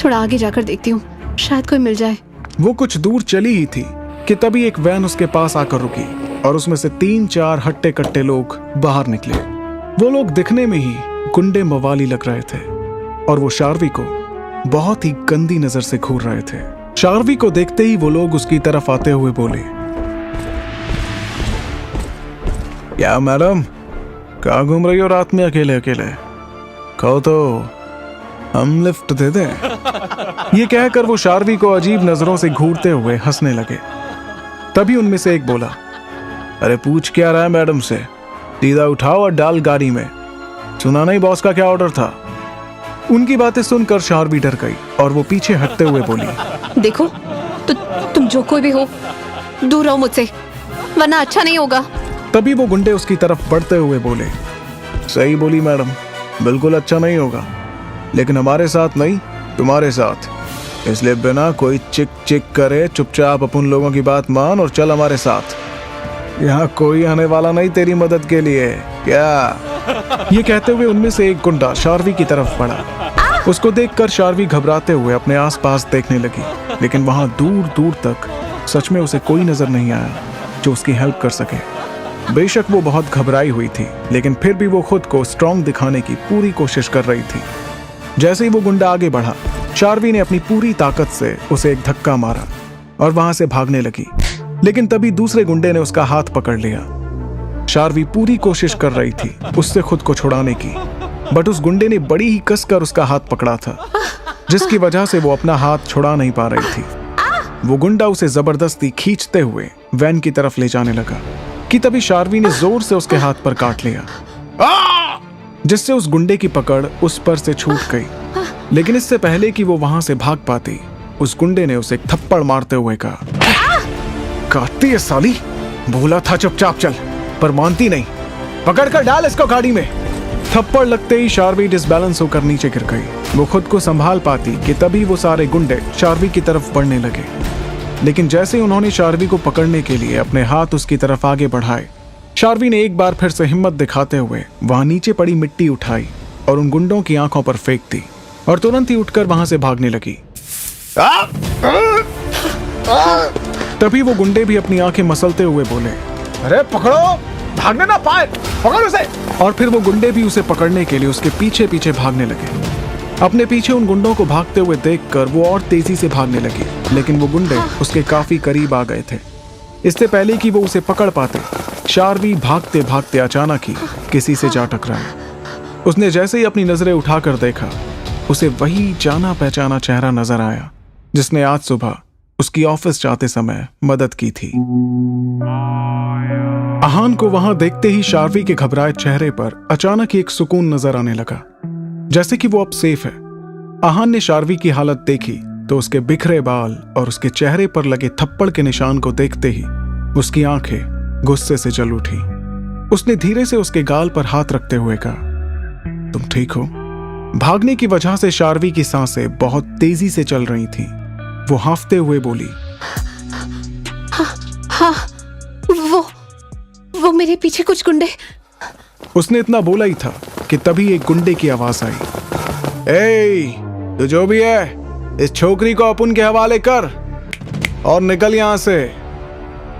थोड़ा आगे जाकर देखती हूँ, शायद कोई मिल जाए। वो कुछ दूर चली ही थी कि तभी एक वैन उसके पास आकर रुकी और उसमें से 3-4 हट्टे कट्टे लोग बाहर निकले। वो लोग दिखने में ही गुंडे मवाली लग रहे थे और वो शार्वी को बहुत ही गंदी नजर से घूर रहे थे। शार्वी को देखते ही वो लोग उसकी तरफ आते हुए बोले, क्या मैडम, कहाँ घूम रही हो रात में अकेले अकेले? कहो तो हम लिफ्ट दे दें। ये कहकर वो शार्वी को अजीब नजरों से घूरते हुए हंसने लगे। तभी उनमें से एक बोला, अरे पूछ क्या रहा है मैडम से, सीधा उठाओ और डाल गाड़ी में। सुना नहीं बॉस का क्या ऑर्डर था? उनकी बातें सुनकर शार्वी डर गई और वो पीछे हटते हुए बोली, देखो तुम जो कोई भी हो, दूर रहो मुझसे, वरना अच्छा नहीं होगा। तभी वो गुंडे उसकी तरफ बढ़ते हुए बोले, सही बोली मैडम, बिल्कुल अच्छा नहीं होगा, लेकिन हमारे साथ नहीं, तुम्हारे साथ। इसलिए बिना कोई चिक चिक करे चुपचाप अपन लोगों की बात मान और चल हमारे साथ। यहाँ कोई आने वाला नहीं तेरी मदद के लिए, क्या? ये कहते हुए उनमें से एक गुंडा शार्वी की तरफ बढ़ा। उसको देखकर शार्वी घबराते हुए अपने आसपास देखने लगी, लेकिन वहां दूर दूर तक सच में उसे कोई नजर नहीं आया जो उसकी हेल्प कर सके। बेशक वो बहुत घबराई हुई थी, लेकिन फिर भी वो खुद को स्ट्रांग दिखाने की पूरी कोशिश कर रही थी। जैसे ही वो गुंडा आगे बढ़ा, शार्वी ने अपनी पूरी ताकत से उसे एक धक्का मारा और वहां से भागने लगी, लेकिन तभी दूसरे गुंडे ने उसका हाथ पकड़ लिया। शार्वी पूरी कोशिश कर रही थी उससे खुद को छुड़ाने की, बट उस गुंडे ने बड़ी ही कसकर उसका हाथ पकड़ा था, जिसकी वजह से वो अपना हाथ छुड़ा नहीं पा रही थी। वो गुंडा उसे जबरदस्ती खींचते हुए वैन की तरफ ले जाने लगा कि तभी शार्वी ने जोर से उसके हाथ पर काट लिया, जिससे उस गुंडे की पकड़ उस पर से छूट गई। लेकिन इससे पहले कि वो वहां से भाग पाती, उस गुंडे ने उसे एक थप्पड़ मारते हुए कहा, काटती है साली, बोला था चुपचाप चल, पर मानती नहीं, पकड़ कर डाल इसको गाड़ी में। थप्पड़ लगते ही शार्वी डिसबैलेंस होकर नीचे गिर गई। वो खुद को संभाल पाती कि तभी वो सारे गुंडे शार्वी की तरफ बढ़ने लगे, लेकिन जैसे ही उन्होंने शार्वी को पकड़ने के लिए अपने हाथ उसकी तरफ आगे बढ़ाए, शार्वी ने एक बार फिर से हिम्मत दिखाते हुए वहां नीचे पड़ी मिट्टी उठाई और उन गुंडों की आंखों पर फेंक दी और तुरंत ही उठकर वहां से भागने लगी। तभी वो गुंडे भी अपनी आंखें मसलते हुए बोले, अरे पकड़ो, भागने ना पाए, पकड़ उसे। और फिर वो गुंडे भी उसे पकड़ने के लिए उसके पीछे पीछे भागने लगे। अपने पीछे उन गुंडों को भागते हुए देखकर वो और तेजी से भागने लगी, लेकिन वो गुंडे उसके काफी करीब आ गए थे। इससे पहले कि वो उसे पकड़ पाते, शार्वी भागते भागते अचानक ही किसी से जा टकराई। उसने जैसे ही अपनी नजरें उठाकर देखा, उसे वही जाना पहचाना चेहरा नजर आया जिसने आज सुबह उसकी ऑफिस जाते समय मदद की थी। आहान को वहां देखते ही शार्वी के घबराए चेहरे पर अचानक ही एक सुकून नजर आने लगा, जैसे कि वो अब सेफ है। आहान ने शार्वी की हालत देखी तो उसके बिखरे बाल और उसके चेहरे पर लगे थप्पड़ के निशान को देखते ही उसकी आंखें गुस्से से जल उठी। उसने धीरे से उसके गाल पर हाथ रखते हुए कहा, तुम ठीक हो? भागने की वजह से शार्वी की सांसें बहुत तेजी से चल रही थीं। वो हांफते हुए बोली, हाँ, वो मेरे पीछे कुछ गुंडे। उसने इतना बोला ही था कि तभी एक गुंडे की आवाज आई, तू जो भी है, इस छोकरी को अपन के हवाले कर और निकल यहां से।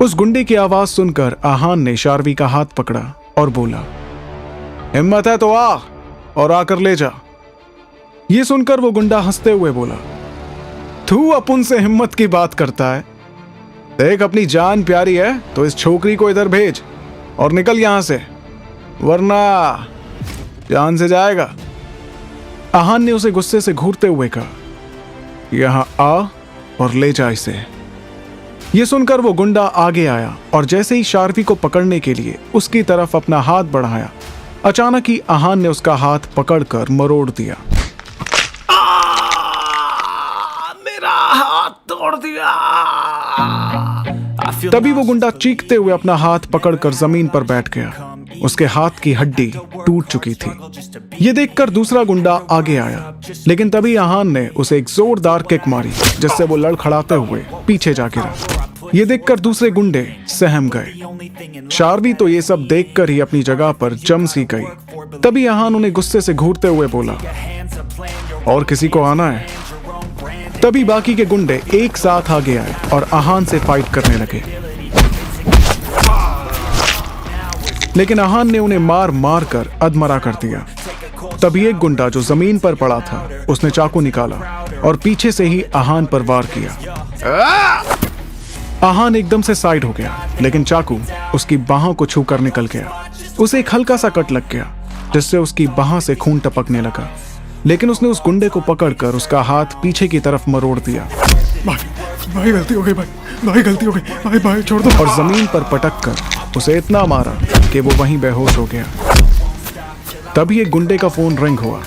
उस गुंडे की आवाज सुनकर आहान ने शार्वी का हाथ पकड़ा और बोला, हिम्मत है तो आ और आकर ले जा। ये सुनकर वो गुंडा हंसते हुए बोला, तू अपन से हिम्मत की बात करता है? देख, अपनी जान प्यारी है तो इस छोकरी को इधर भेज और निकल यहां से, वरना जान से जाएगा। आहान ने उसे गुस्से से घूरते हुए कहा, यहां आ और ले जा इसे। यह सुनकर वो गुंडा आगे आया और जैसे ही शार्वी को पकड़ने के लिए उसकी तरफ अपना हाथ बढ़ाया, अचानक ही आहान ने उसका हाथ पकड़कर मरोड़ दिया। मेरा हाथ तोड़ दिया। तभी वो गुंडा चीखते हुए अपना हाथ पकड़कर जमीन पर बैठ गया। उसके हाथ की हड्डी टूट चुकी थी। ये देखकर दूसरा गुंडा आगे आया, लेकिन तभी आहान ने उसे एक जोरदार किक मारी, जिससे वो लड़खड़ाते हुए पीछे जा गिरा। ये देखकर दूसरे गुंडे सहम गए। शार्वी तो ये सब देखकर ही अपनी जगह पर जम सी गई। तभी आहान उन्हें गुस्से से घूरते हुए बोला, और किसी को आना है तभी बाकी के गुंडे एक साथ आगे आए और आहान से फाइट करने लगे, लेकिन आहान ने उन्हें मार मार कर अधमरा कर दिया। तभी एक गुंडा जो जमीन पर पड़ा था उसने चाकू निकाला और पीछे से ही आहान पर वार किया। आहान एकदम से साइड हो गया, लेकिन चाकू उसकी बाहों को छूकर निकल गया। उसे एक हल्का सा कट लग गया जिससे उसकी बाह से खून टपकने लगा, लेकिन उसने उस गुंडे को पकड़कर उसका हाथ पीछे की तरफ मरोड़ दिया। भाई गलती हो गई, भाई गलती हो गई, भाई छोड़ दो। और जमीन पर पटक कर उसे इतना मारा कि वो वहीं बेहोश हो गया। तभी एक गुंडे का फोन रिंग हुआ।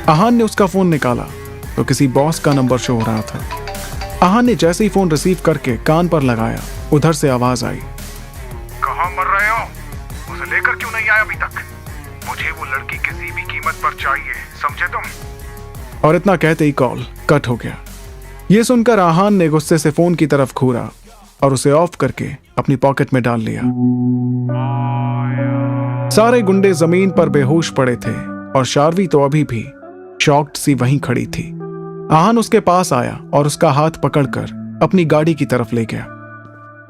आहान ने उसका फोन निकाला तो किसी बॉस का नंबर शो हो रहा था। आहान ने जैसे ही फोन रिसीव करके कान पर लगाया, उधर से आवाज आई, कहाँ मर रहे हो? उसे लेकर क्यों नहीं आया अभी तक? मुझे वो लड़की किसी भी कीमत पर चाहिए, समझे तुम? और इतना कहते ही कॉल कट हो गया। ये सुनकर आहान ने गुस्से से फोन की तरफ घूरा और उसे ऑफ करके अपनी पॉकेट में डाल लिया। सारे गुंडे जमीन पर बेहोश पड़े थे और शार्वी तो अभी भी शॉक्ड सी वहीं खड़ी थी। आहान उसके पास आया और उसका हाथ पकड़कर अपनी गाड़ी की तरफ ले गया।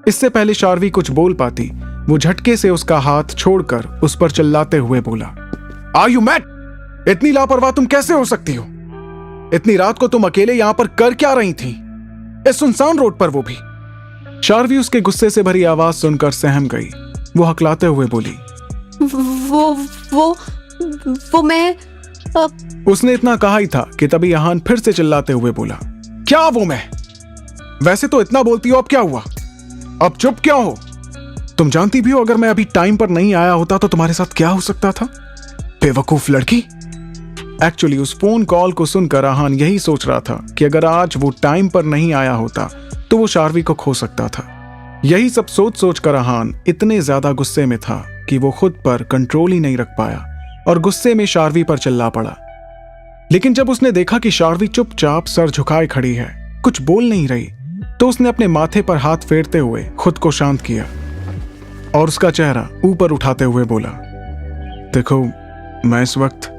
इससे पहले शार्वी कुछ बोल पाती, वो झटके से उसका हाथ छोड़कर उस पर चिल्लाते हुए बोला, आर यू मैड? इतनी लापरवाह तुम कैसे हो सकती हो? इतनी रात को तुम अकेले यहां पर कर क्या रही थी, इस सुनसान रोड पर, वो भी? शार्वी उसके गुस्से से भरी आवाज सुनकर सहम गई। वो हकलाते हुए बोली, वो मैं उसने इतना कहा ही था कि तभी आहान फिर से चिल्लाते हुए बोला, क्या वो मैं? वैसे तो इतना बोलती हो, अब क्या हुआ? अब चुप क्यों हो? तुम जानती भी हो अगर मैं अभी टाइम पर नहीं आया होता तो तुम्हारे साथ क्या हो सकता था, बेवकूफ लड़की। एक्चुअली उस फोन कॉल को सुनकर आहान यही सोच रहा था कि अगर आज वो टाइम पर नहीं आया होता तो वो शार्वी को खो सकता था। यही सब सोच सोच कर आहान इतने ज्यादा गुस्से में था कि वो खुद पर कंट्रोल ही नहीं रख पाया और गुस्से में शार्वी पर चिल्ला पड़ा। लेकिन जब उसने देखा कि शार्वी चुपचाप सर झुकाए खड़ी है, कुछ बोल नहीं रही, तो उसने अपने माथे पर हाथ फेरते हुए खुद को शांत किया और उसका चेहरा ऊपर उठाते हुए बोला, देखो मैं इस वक्त।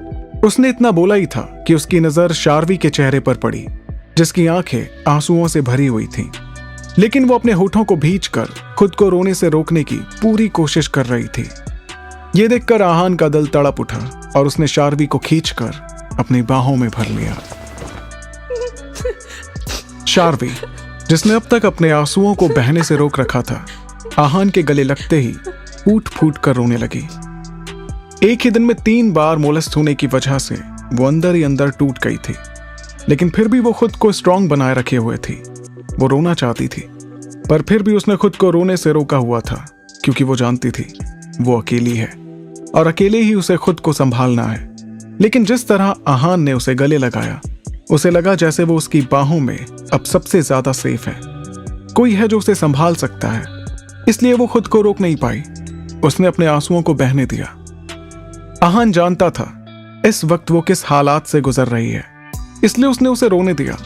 उसने इतना बोला ही था कि उसकी नजर शार्वी के चेहरे पर पड़ी, जिसकी आंखें आंसुओं से भरी हुई थीं। लेकिन वो अपने होठों को भींचकर खुद को रोने से रोकने की पूरी कोशिश कर रही थी। ये देखकर आहान का दिल तड़प उठा और उसने शार्वी को खींचकर अपनी बाहों में भर लिया। शार्वी, जिसने अब तक अपने आंसुओं को बहने से रोक रखा था, आहान के गले लगते ही फूट फूट कर रोने लगी। एक ही दिन में 3 बार मोलस्ट होने की वजह से वो अंदर ही अंदर टूट गई थी, लेकिन फिर भी वो खुद को स्ट्रांग बनाए रखे हुए थी। वो रोना चाहती थी, पर फिर भी उसने खुद को रोने से रोका हुआ था, क्योंकि वो जानती थी वो अकेली है और अकेले ही उसे खुद को संभालना है। लेकिन जिस तरह आहान ने उसे गले लगाया, उसे लगा जैसे वो उसकी बाहों में अब सबसे ज्यादा सेफ है, कोई है जो उसे संभाल सकता है। इसलिए वो खुद को रोक नहीं पाई, उसने अपने आंसुओं को बहने दिया। आहान जानता था इस वक्त वो किस हालात से गुजर रही है, इसलिए उसने उसे रोने दिया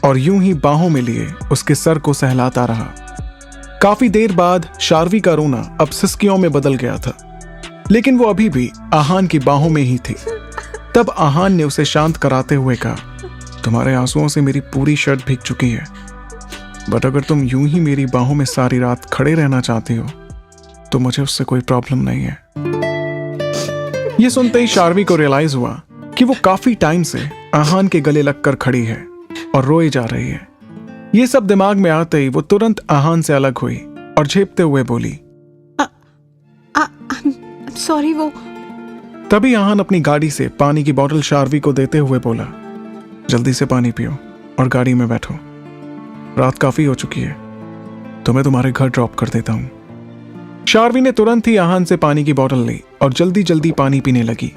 और यूं ही बाहों में लिए उसके सर को सहलाता रहा। काफी देर बाद शार्वी का रोना अब सिसकियों में बदल गया था, लेकिन वो अभी भी आहान की बाहों में ही थी। तब आहान ने उसे शांत कराते हुए कहा, तुम्हारे आंसुओं से मेरी पूरी शर्ट भीग चुकी है, बट अगर तुम यूं ही मेरी बाहों में सारी रात खड़े रहना चाहती हो तो मुझे उससे कोई प्रॉब्लम नहीं है। ये सुनते ही शार्वी को रियलाइज हुआ कि वो काफी टाइम से आहान के गले लगकर खड़ी है और रोए जा रही है। ये सब दिमाग में आते ही वो तुरंत आहान से अलग हुई और झेपते हुए बोली, सॉरी। वो तभी आहान अपनी गाड़ी से पानी की बोतल शार्वी को देते हुए बोला, जल्दी से पानी पियो और गाड़ी में बैठो, रात काफी हो चुकी है, तो मैं तुम्हारे घर ड्रॉप कर देता हूं। शार्वी ने तुरंत ही आहान से पानी की बोतल ली और जल्दी जल्दी पानी पीने लगी।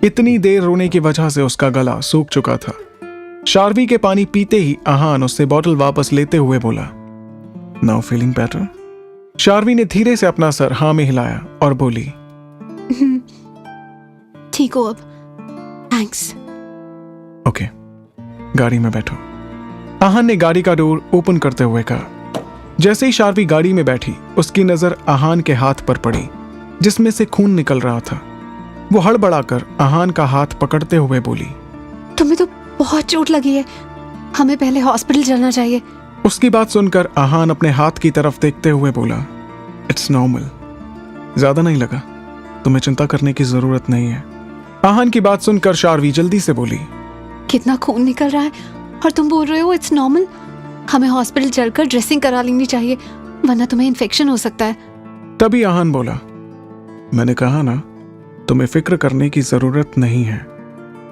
इतनी देर रोने की वजह से उसका गला सूख चुका था। शार्वी के पानी पीते ही आहान उससे बोतल वापस लेते हुए बोला, नाउ फीलिंग बेटर? शार्वी ने धीरे से अपना सर हाँ में हिलाया और बोली, ठीक हो अब, थैंक्स। ओके, गाड़ी में बैठो। आहान ने गाड़ी का डोर ओपन करते हुए कहा। जैसे ही शार्वी गाड़ी में बैठी, उसकी नजर आहान के हाथ पर पड़ी, जिसमें से खून निकल रहा था। वो हड़बड़ाकर आहान का हाथ पकड़ते हुए बोली, तुम्हें तो बहुत चोट लगी है, हमें पहले हॉस्पिटल जाना चाहिए। उसकी बात सुनकर आहान अपने हाथ की तरफ देखते हुए बोला, इट्स नॉर्मल, ज्यादा नहीं लगा, तुम्हें चिंता करने की जरूरत नहीं है। आहान की बात सुनकर शार्वी जल्दी से बोली, कितना खून निकल रहा है और तुम बोल रहे हो इट्स नॉर्मल। हमें हॉस्पिटल चलकर ड्रेसिंग करा लेनी चाहिए, वरना तुम्हें इन्फेक्शन हो सकता है। तभी आहान बोला, मैंने कहा ना, तुम्हें फिक्र करने की जरूरत नहीं है,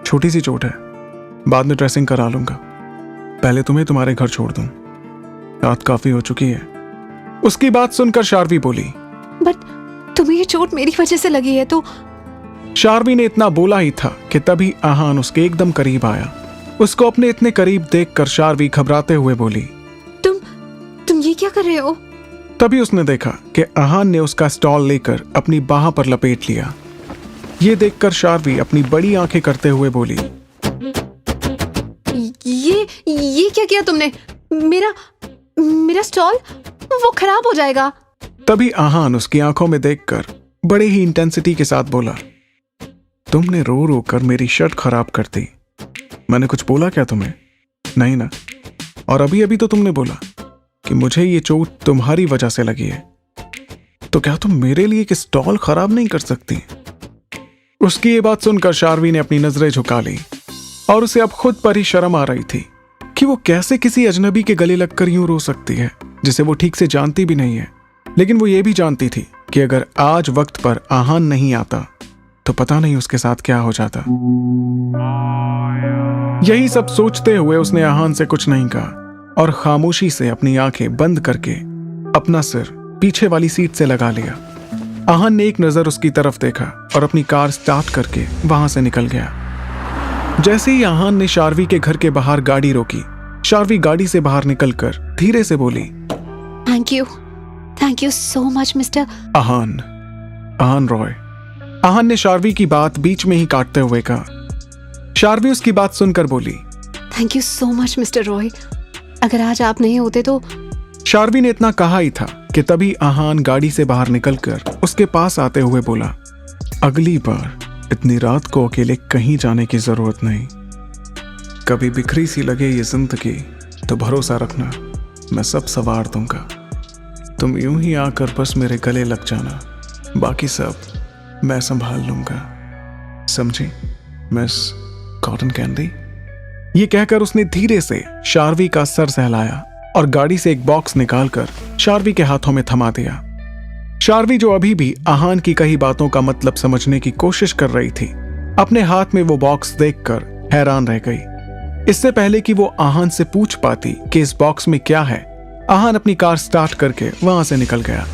छोटी सी चोट है, बाद में ड्रेसिंग करा लूंगा, पहले तुम्हें तुम्हारे घर छोड़ दूं, रात काफी हो चुकी है। उसकी बात सुनकर शार्वी बोली, बट तुम्हें ये चोट मेरी वजह से लगी है तो। शार्वी ने इतना बोला ही था कि तभी आहान उसके एकदम करीब आया। उसको अपने इतने करीब देखकर शार्वी घबराते हुए बोली, तुम ये क्या कर रहे हो? तभी उसने देखा कि आहान ने उसका स्टॉल लेकर अपनी बाह पर लपेट लिया। ये देखकर शार्वी अपनी बड़ी आंखें करते हुए बोली, ये क्या किया तुमने? मेरा स्टॉल, वो खराब हो जाएगा। तभी आहान उसकी आंखों में देखकर बड़े ही इंटेंसिटी के साथ बोला, तुमने रो रो कर मेरी शर्ट खराब कर दी, मैंने कुछ बोला क्या तुम्हें? नहीं ना। और अभी अभी तो तुमने बोला कि मुझे ये चोट तुम्हारी वजह से लगी है, तो क्या तुम मेरे लिए एक स्टॉल खराब नहीं कर सकती? उसकी ये बात सुनकर शार्वी ने अपनी नजरें झुका ली और उसे अब खुद पर ही शर्म आ रही थी कि वो कैसे किसी अजनबी के गले लगकर यूं रो सकती है जिसे वो ठीक से जानती भी नहीं है। लेकिन वो ये भी जानती थी कि अगर आज वक्त पर आहान नहीं आता तो पता नहीं उसके साथ क्या हो जाता। यही सब सोचते हुए उसने आहान से कुछ नहीं कहा और खामोशी से अपनी आंखें बंद करके अपना सिर पीछे वाली सीट से लगा लिया। आहान ने एक नजर उसकी तरफ देखा और अपनी कार स्टार्ट करके वहां से निकल गया। जैसे ही आहान ने शार्वी के घर के बाहर गाड़ी रोकी, शार्वी गाड़ी से बाहर निकलकर धीरे से बोली, thank you so much Mr Aahan Roy. Aahan ने शार्वी की बात बीच में ही काटते हुए कहा। शार्वी उसकी बात सुनकर बोली, thank you so much mister Roy, अगर आज आप नहीं होते तो। शार्वी ने इतना कहा ही था कि तभी आहान गाड़ी से बाहर निकलकर उसके पास आते हुए बोला, अगली बार इतनी रात को अकेले कहीं जाने की जरूरत नहीं। कभी बिखरी सी लगे ये जिंदगी तो भरोसा रखना, मैं सब संवार दूंगा। तुम यूं ही आकर बस मेरे गले लग जाना, बाकी सब मैं संभाल लूंगा, समझी मिस कॉटन कैंडी? ये कहकर उसने धीरे से शार्वी का सर सहलाया और गाड़ी से एक बॉक्स निकालकर शार्वी के हाथों में थमा दिया। शार्वी, जो अभी भी आहान की कही बातों का मतलब समझने की कोशिश कर रही थी, अपने हाथ में वो बॉक्स देखकर हैरान रह गई। इससे पहले कि वो आहान से पूछ पाती कि इस बॉक्स में क्या है, आहान अपनी कार स्टार्ट करके वहां से निकल गया।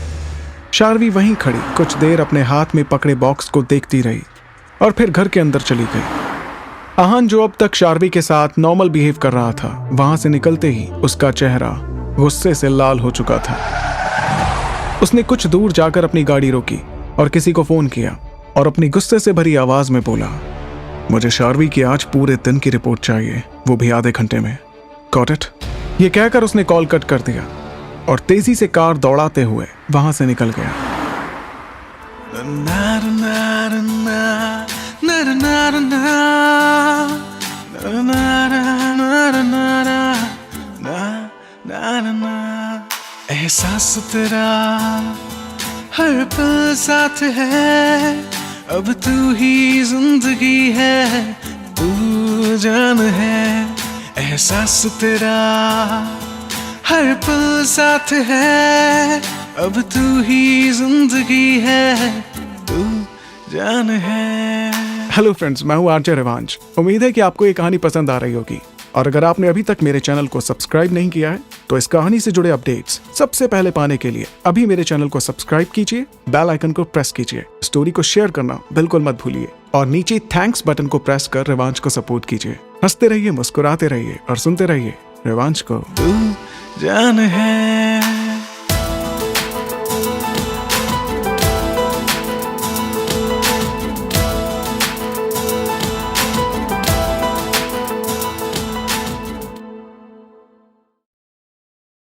शार्वी वहीं खड़ी कुछ देर अपने हाथ में पकड़े बॉक्स को देखती रही और फिर घर के अंदर चली गई। आहान, जो अब तक शार्वी के साथ नॉर्मल बिहेव कर रहा था, वहां से निकलते ही उसका चेहरा गुस्से से लाल हो चुका था। उसने कुछ दूर जाकर अपनी गाड़ी रोकी और किसी को फोन किया और अपनी गुस्से से भरी आवाज में बोला, मुझे शार्वी की आज पूरे दिन की रिपोर्ट चाहिए, वो भी आधे घंटे में। Got it? ये कहकर उसने कॉल कट कर दिया और तेजी से कार दौड़ाते हुए वहां से निकल गया। एहसास तेरा हर पल साथ है, अब तू ही जिंदगी है, तू जान है। एहसास तेरा हर पल साथ है, अब तू ही जिंदगी है, तू जान है। हेलो फ्रेंड्स, मैं हूं आरजे रिवांश। उम्मीद है कि आपको ये कहानी पसंद आ रही होगी और अगर आपने अभी तक मेरे चैनल को सब्सक्राइब नहीं किया है तो इस कहानी से जुड़े अपडेट्स सबसे पहले पाने के लिए अभी मेरे चैनल को सब्सक्राइब कीजिए, बेल आइकन को प्रेस कीजिए, स्टोरी को शेयर करना बिल्कुल मत भूलिए और नीचे थैंक्स बटन को प्रेस कर रिवांश को सपोर्ट कीजिए। हंसते रहिए, मुस्कुराते रहिए और सुनते रहिए रिवांश को। तू जान है।